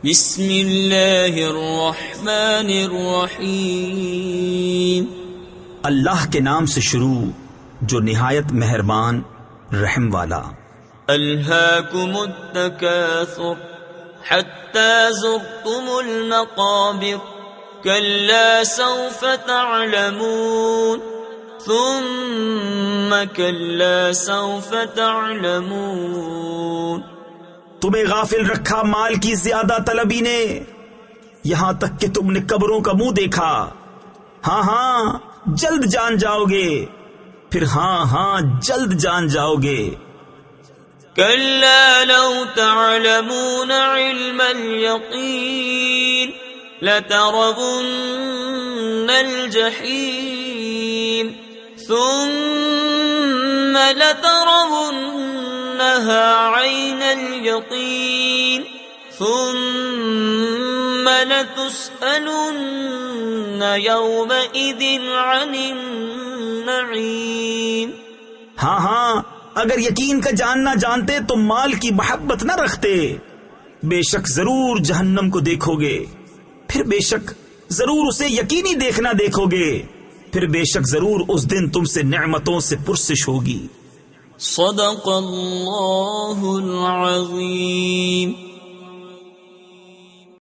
بسم اللہ الرحمن الرحیم. اللہ کے نام سے شروع جو نہایت مہربان رحم والا. الہاکم التکاثر حتی زرتم المقابر کلا سوف تعلمون ثم کلا سوف تعلمون. تمہیں غافل رکھا مال کی زیادہ طلبی نے، یہاں تک کہ تم نے قبروں کا منہ دیکھا. ہاں ہاں جلد جان جاؤ گے، پھر ہاں ہاں جلد جان جاؤ گے. كلا لو تعلمون علم اليقين لترون الجحيم ثم لترونها عين اليقين ثم لتسألن يومئذ عن النعيم. ہاں ہاں اگر یقین کا جاننا جانتے تو مال کی محبت نہ رکھتے. بے شک ضرور جہنم کو دیکھو گے، پھر بے شک ضرور اسے یقینی دیکھنا دیکھو گے، پھر بے شک ضرور اس دن تم سے نعمتوں سے پرسش ہوگی. صدق اللہ العظیم.